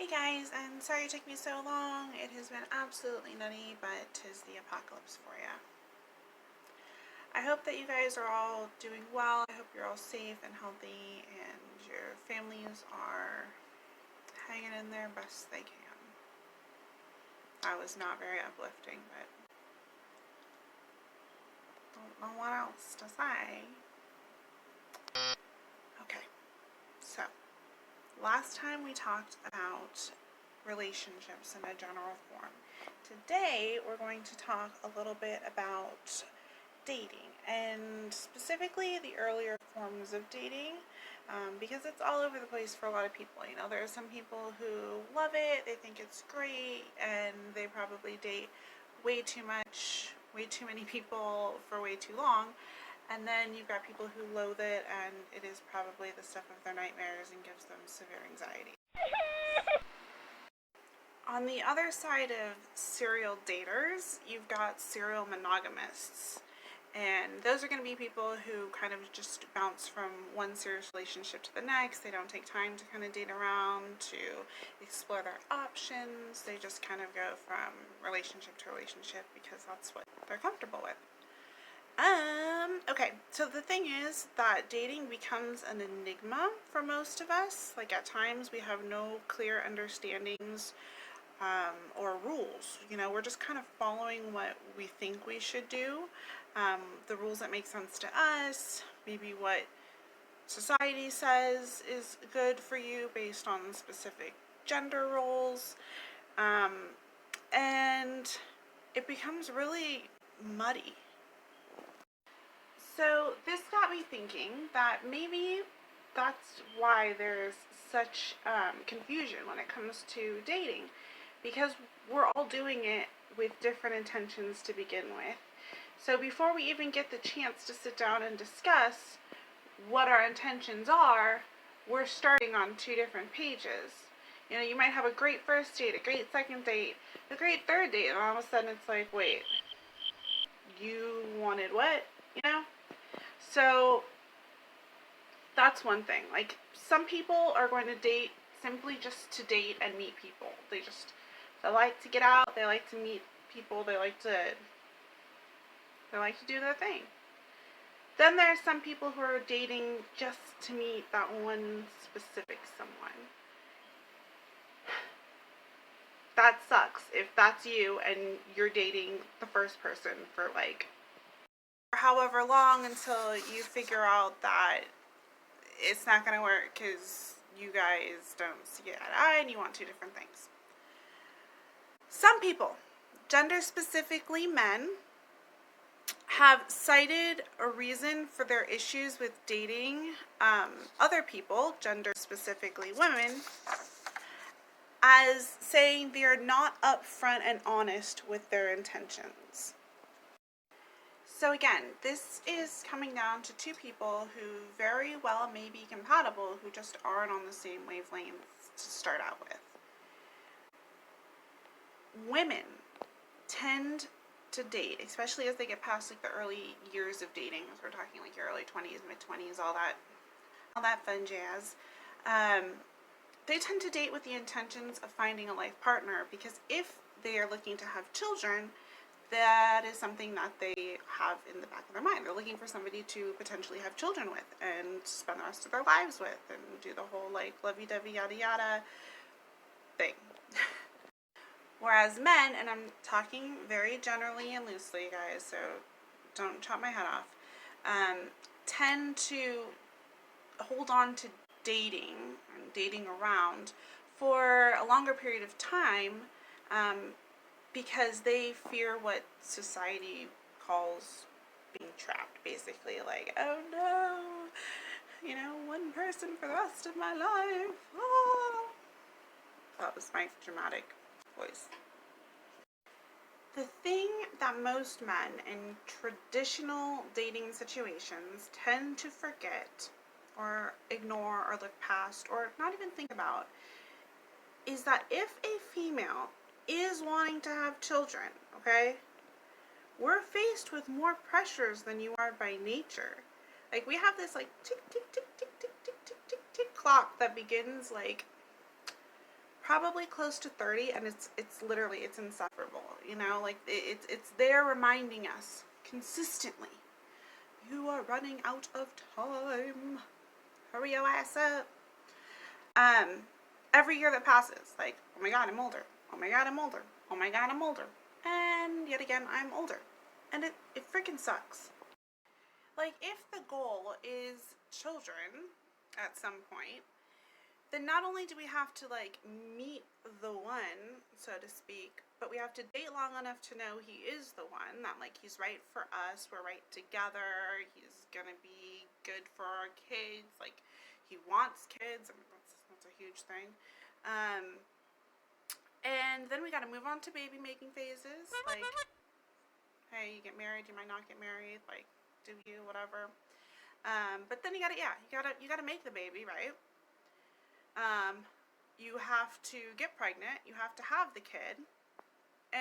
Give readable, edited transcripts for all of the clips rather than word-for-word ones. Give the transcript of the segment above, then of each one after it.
guys, and sorry it took me so long. It has been absolutely nutty, but 'tis the apocalypse for ya. I hope that you guys are all doing well. I hope you're all safe and healthy and your families are hanging in there best they can. That was not very uplifting, but don't know what else to say. Okay, so last time we talked about relationships in a general form. Today we're going to talk a little bit about dating, and specifically the earlier forms of dating, because it's all over the place for a lot of people. You know, there are some people who love it, they think it's great, and they probably date way too much, way too many people for way too long. And then you've got people who loathe it, and it is probably the stuff of their nightmares and gives them severe anxiety. On the other side of serial daters, you've got serial monogamists. And those are going to be people who kind of just bounce from one serious relationship to the next. They don't take time to kind of date around, to explore their options. They just kind of go from relationship to relationship because that's what they're comfortable with. Okay, so the thing is that dating becomes an enigma for most of us. Like, at times we have no clear understandings or rules. You know, we're just kind of following what we think we should do, the rules that make sense to us, maybe what society says is good for you based on specific gender roles, and it becomes really muddy. So this got me thinking that maybe that's why there's such confusion when it comes to dating, because we're all doing it with different intentions to begin with. So before we even get the chance to sit down and discuss what our intentions are, we're starting on two different pages. You know, you might have a great first date, a great second date, a great third date, and all of a sudden it's like, wait, you wanted what? You know? So that's one thing. Like, some people are going to date simply just to date and meet people. They like to get out, they like to meet people, they like to do their thing. Then there are some people who are dating just to meet that one specific someone. That sucks if that's you and you're dating the first person for like however long until you figure out that it's not going to work because you guys don't see eye to eye and you want two different things. Some people, gender specifically men, have cited a reason for their issues with dating other people, gender specifically women, as saying they are not upfront and honest with their intentions. So again, this is coming down to two people who very well may be compatible, who just aren't on the same wavelength to start out with. Women tend to date, especially as they get past like the early years of dating. So we're talking like your early 20s, mid-20s, all that fun jazz. They tend to date with the intentions of finding a life partner, because if they are looking to have children, that is something that they have in the back of their mind. They're looking for somebody to potentially have children with and spend the rest of their lives with and do the whole like lovey-dovey yada yada thing. Whereas men, and I'm talking very generally and loosely, guys, so don't chop my head off, tend to hold on to dating and dating around for a longer period of time, because they fear what society calls being trapped, basically. Like, oh no, you know, one person for the rest of my life. Oh. That was my dramatic voice. The thing that most men in traditional dating situations tend to forget or ignore or look past or not even think about is that if a female is wanting to have children, okay, we're faced with more pressures than you are by nature. Like, we have this like tick tick tick tick tick tick tick tick tick clock that begins like probably close to 30, and it's literally, it's insufferable, you know, like it's there reminding us consistently, you are running out of time, hurry your ass up. Every year that passes, like, oh my god, I'm older, oh my god, I'm older, oh my god, I'm older, and yet again I'm older, and it freaking sucks. Like, if the goal is children at some point, then not only do we have to, like, meet the one, so to speak, but we have to date long enough to know he is the one, that, like, he's right for us, we're right together, he's gonna be good for our kids, like, he wants kids. I mean, that's a huge thing. And then we gotta move on to baby making phases, like, hey, you get married, you might not get married, like, do you, whatever. But then you gotta make the baby, right? You have to get pregnant, you have to have the kid,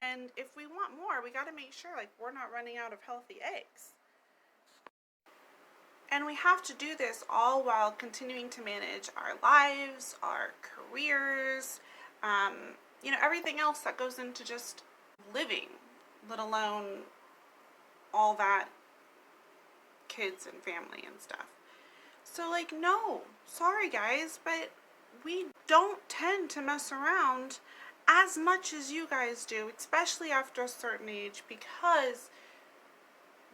and if we want more, we gotta make sure, like, we're not running out of healthy eggs. And we have to do this all while continuing to manage our lives, our careers, you know, everything else that goes into just living, let alone all that kids and family and stuff. So, like, no, sorry guys, but we don't tend to mess around as much as you guys do, especially after a certain age, because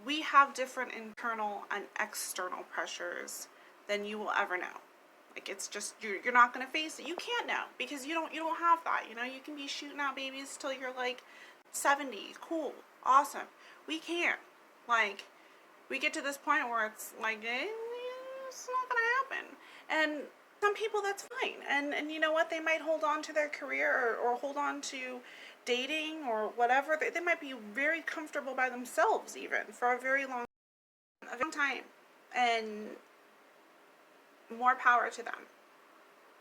we have different internal and external pressures than you will ever know. Like, it's just, you're not going to face it. You can't know, because you don't have that, you know. You can be shooting out babies till you're like 70, cool, awesome. We can't. Like, we get to this point where it's like, it's not going to happen. And some people, that's fine. And you know what? They might hold on to their career, or hold on to dating or whatever. They might be very comfortable by themselves even for a very long time. And more power to them.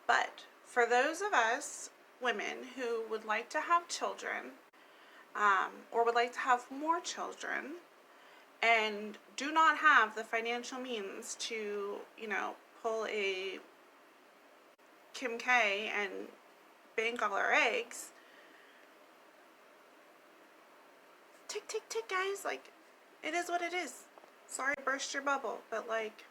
But for those of us women who would like to have children, or would like to have more children, and do not have the financial means to, you know, pull a Kim K and bank all our eggs, tick, tick, tick, guys. Like, it is what it is. Sorry to burst your bubble, but, like,